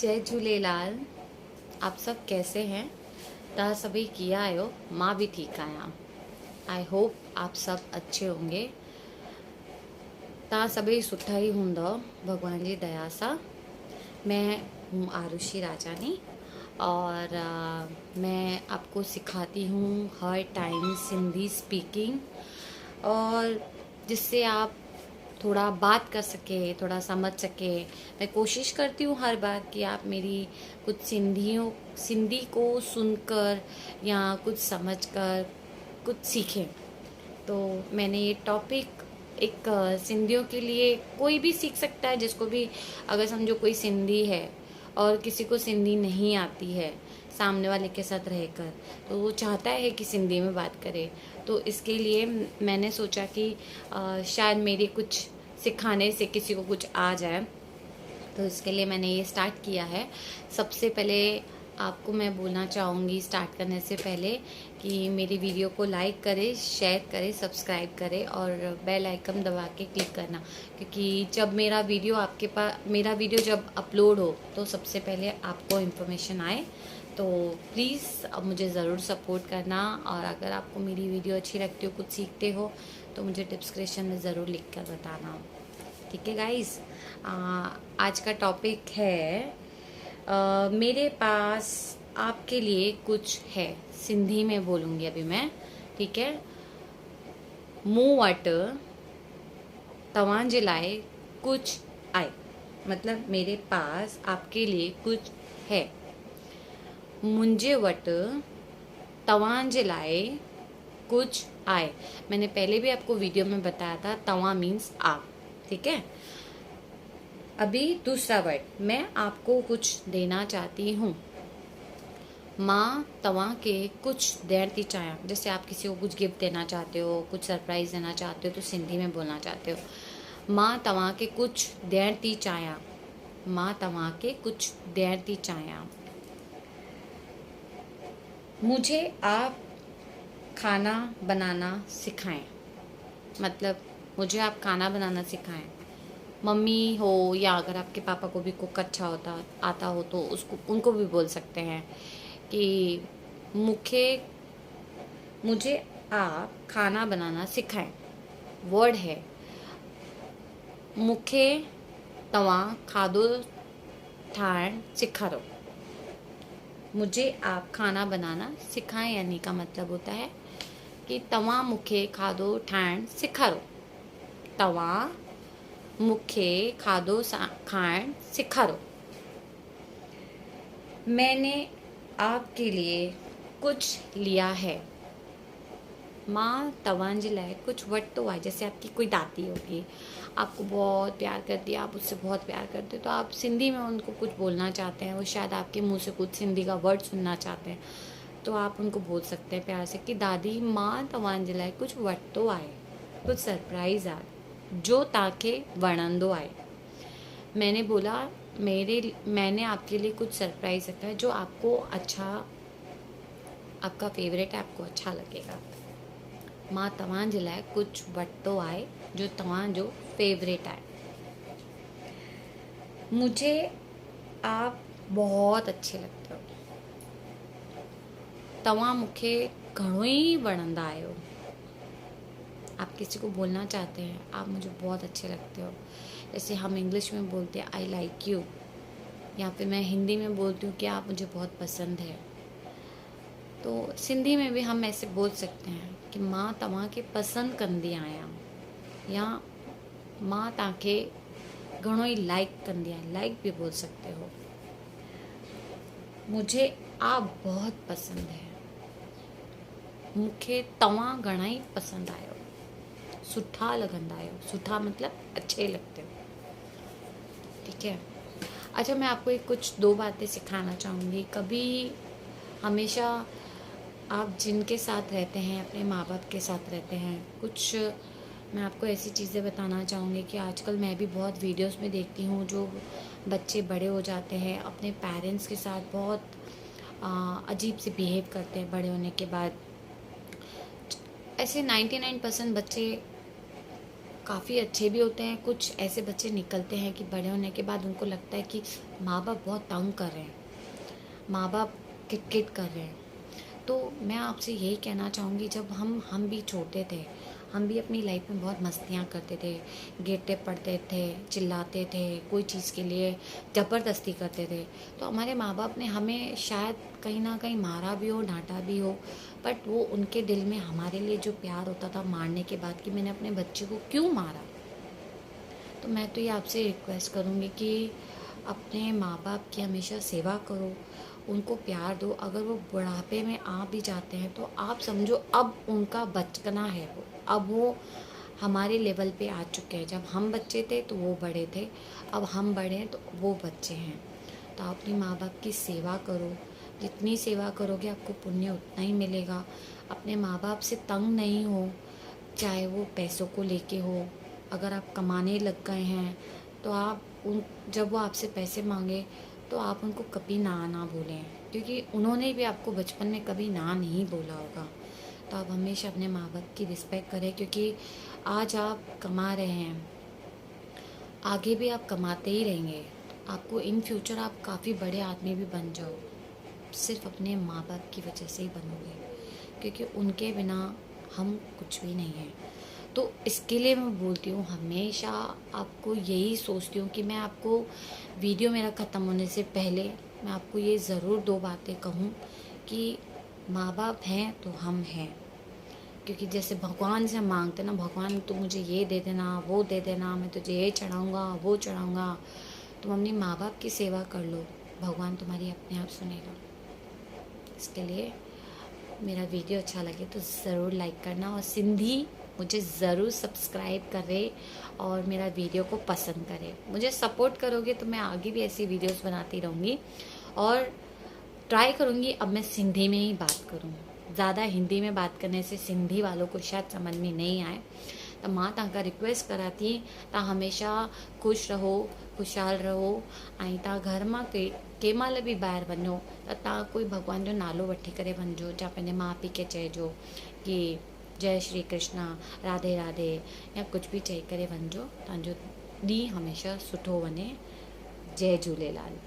जय झूलेलाल। आप सब कैसे हैं? तव्हां सभी कीअं आहियो? मां भी ठीक आहियां। आई होप आप सब अच्छे होंगे। तव्हां सभी सुठा ही हूंदव भगवान जी दया सां। मैं हूँ आरुषि राजानी और मैं आपको सिखाती हूँ हर टाइम सिंधी स्पीकिंग, और जिससे आप थोड़ा बात कर सके, थोड़ा समझ सके। मैं कोशिश करती हूँ हर बार कि आप मेरी कुछ सिंधी को सुनकर या कुछ समझकर कुछ सीखें। तो मैंने ये टॉपिक एक सिंधियों के लिए कोई भी सीख सकता है, जिसको भी, अगर समझो कोई सिंधी है और किसी को सिंधी नहीं आती है सामने वाले के साथ रहकर, तो वो चाहता है कि सिंधी में बात करे। तो इसके लिए मैंने सोचा कि शायद मेरे कुछ सिखाने से किसी को कुछ आ जाए, तो इसके लिए मैंने ये स्टार्ट किया है। सबसे पहले आपको मैं बोलना चाहूँगी स्टार्ट करने से पहले कि मेरी वीडियो को लाइक करें, शेयर करें, सब्सक्राइब करें और बेल आइकन दबा के क्लिक करना, क्योंकि जब मेरा वीडियो जब अपलोड हो तो सबसे पहले आपको इन्फॉर्मेशन आए। तो प्लीज़ अब मुझे ज़रूर सपोर्ट करना, और अगर आपको मेरी वीडियो अच्छी लगती हो, कुछ सीखते हो, तो मुझे डिस्क्रिप्शन में ज़रूर लिख कर बताना। ठीक है गाइस, आज का टॉपिक है मेरे पास आपके लिए कुछ है। सिंधी में बोलूँगी अभी मैं, ठीक है। मूं वटि तव्हांजे लाइ कुछ आहे, मतलब मेरे पास आपके लिए कुछ है। मुंहिंजे वटि तव्हांजे लाइ कुछ आहे। मैंने पहले भी आपको वीडियो में बताया था, तव्हां मीन्स आप, ठीक है। अभी दूसरा वर्ड, मैं आपको कुछ देना चाहती हूँ। मां तव्हां के कुछ ॾियण थी चाहियां। जैसे आप किसी को कुछ गिफ्ट देना चाहते हो, कुछ सरप्राइज देना चाहते हो, तो सिंधी में बोलना चाहते हो। मां तव्हां के कुछ ॾियण थी चाहियां। मां तव्हां के कुछ ॾियण थी चाहियां। मुझे आप खाना बनाना सिखाएं, मतलब मुझे आप खाना बनाना सिखाएं। मम्मी हो या अगर आपके पापा को भी कुक अच्छा आता हो तो उनको भी बोल सकते हैं कि मुझे आप खाना बनाना सिखाएं। वर्ड है मुखे तव्हां खाधो ठाहिण सिखारो। मुझे आप खाना बनाना सिखाएं, यानी का मतलब होता है कि तव्हां मुखे खाधो ठाहिण सिखारो। तव्हां मुखे खाधो खाइण सिखारो। मैंने आपके लिए कुछ लिया है। मां तव्हांजे लाइ कुछ वरितो आहे। जैसे आपकी कोई दादी होगी, आपको बहुत प्यार करती है, आप उससे बहुत प्यार करते हो, तो आप सिंधी में उनको कुछ बोलना चाहते हैं, वो शायद आपके मुंह से कुछ सिंधी का वर्ड सुनना चाहते हैं, तो आप उनको बोल सकते हैं प्यार से कि दादी मां तव्हांजे लाइ कुछ वरितो आहे, कुछ सरप्राइज़ आहे जो तव्हांखे वणंदो आहे। मैंने बोला मैंने आपके लिए कुछ सरप्राइज़ रखा है जो आपको आपका फेवरेट है, आपको अच्छा लगेगा। मां तव्हांजे लाइ कुछ वरितो आहे जो तव्हांजो फेवरेट आहे। मुझे आप बहुत अच्छे लगते हो। तव्हां मूंखे घणो ई वणंदा आहियो। आप किसी को बोलना चाहते हैं आप मुझे बहुत अच्छे लगते हो। जैसे हम इंग्लिश में बोलते हैं आई लाइक यू, या फिर मैं हिंदी में बोलती हूँ कि आप मुझे बहुत पसंद है। तो सिंधी में भी हम ऐसे बोल सकते हैं कि मां तव्हां खे पसंद कंदी आहियां, या मां तव्हांखे घणो ई लाइक कंदी आहियां, लाइक भी बोल सकते हो। मुझे आप बहुत पसंद है। मूंखे तव्हां घणा ई पसंद आहियो। सुठा लगंदा आहियो। सुठा मतलब अच्छे लगते हो, ठीक है। अच्छा, मैं आपको कुछ दो बातें सिखाना चाहूँगी। कभी हमेशा आप जिनके साथ रहते हैं, अपने माँ बाप के साथ रहते हैं, कुछ मैं आपको ऐसी चीज़ें बताना चाहूँगी कि आजकल मैं भी बहुत वीडियोस में देखती हूँ जो बच्चे बड़े हो जाते हैं, अपने पेरेंट्स के साथ बहुत अजीब से बिहेव करते हैं बड़े होने के बाद। ऐसे 99% बच्चे काफ़ी अच्छे भी होते हैं, कुछ ऐसे बच्चे निकलते हैं कि बड़े होने के बाद उनको लगता है कि माँ बाप बहुत तंग कर रहे हैं, माँ बाप किट-किट कर रहे हैं। तो मैं आपसे यही कहना चाहूँगी, जब हम भी छोटे थे, हम भी अपनी लाइफ में बहुत मस्तियाँ करते थे, गिरते पड़ते थे, चिल्लाते थे, कोई चीज़ के लिए ज़बरदस्ती करते थे। तो हमारे माँ बाप ने हमें शायद कहीं न कहीं मारा भी हो, डाँटा भी हो, बट वो उनके दिल में हमारे लिए जो प्यार होता था मारने के बाद कि मैंने अपने बच्चे को क्यों मारा। तो मैं तो ये आपसे रिक्वेस्ट करूँगी कि अपने माँ बाप की हमेशा सेवा करो, उनको प्यार दो। अगर वो बुढ़ापे में आ भी जाते हैं तो आप समझो अब उनका बचपना है वो, अब वो हमारे लेवल पे आ चुके हैं। जब हम बच्चे थे तो वो बड़े थे, अब हम बड़े हैं तो वो बच्चे हैं। तो आप अपनी माँ बाप की सेवा करो, जितनी सेवा करोगे आपको पुण्य उतना ही मिलेगा। अपने माँ बाप से तंग नहीं हो, चाहे वो पैसों को लेके हो। अगर आप कमाने लग गए हैं तो आप उन जब वो आपसे पैसे मांगे तो आप उनको कभी ना बोलें, क्योंकि उन्होंने भी आपको बचपन में कभी ना नहीं बोला होगा। तो आप हमेशा अपने माँ बाप की रिस्पेक्ट करें, क्योंकि आज आप कमा रहे हैं, आगे भी आप कमाते ही रहेंगे। आपको इन फ्यूचर आप काफ़ी बड़े आदमी भी बन जाओ, सिर्फ अपने माँ बाप की वजह से ही बनोगे, क्योंकि उनके बिना हम कुछ भी नहीं हैं। तो इसके लिए मैं बोलती हूँ, हमेशा आपको यही सोचती हूँ कि मैं आपको वीडियो मेरा ख़त्म होने से पहले मैं आपको ये ज़रूर 2 बातें कहूँ कि माँ बाप हैं तो हम हैं। क्योंकि जैसे भगवान से हम मांगते ना, भगवान तू मुझे ये दे देना, वो दे देना, मैं तुझे ये चढ़ाऊँगा, वो चढ़ाऊँगा। तुम अपनी माँ बाप की सेवा कर लो, भगवान तुम्हारी अपने आप सुनेगा। इसके लिए मेरा वीडियो अच्छा लगे तो ज़रूर लाइक करना, और सिंधी मुझे ज़रूर सब्सक्राइब करें और मेरा वीडियो को पसंद करें। मुझे सपोर्ट करोगे तो मैं आगे भी ऐसी वीडियोस बनाती रहूँगी, और ट्राई करूँगी अब मैं सिंधी में ही बात करूँ। ज़्यादा हिंदी में बात करने से सिंधी वालों को शायद समझ में नहीं आए। त मां तव्हांखां रिक्वेस्ट करा थी, तव्हां हमेशा ख़ुशि रहो, ख़ुशहाल रहो, ऐं तव्हां घर मां कंहिं महिल बि ॿाहिरि वञो त तव्हां कोई भॻवान जो नालो वठी करे वञिजो, या पंहिंजे माउ पीउ खे चइजो कि जय श्री कृष्णा, राधे राधे, या कुझु बि चई करे वञिजो। तव्हांजो ॾींहुं हमेशा सुठो वञे। जय झूलेलाल।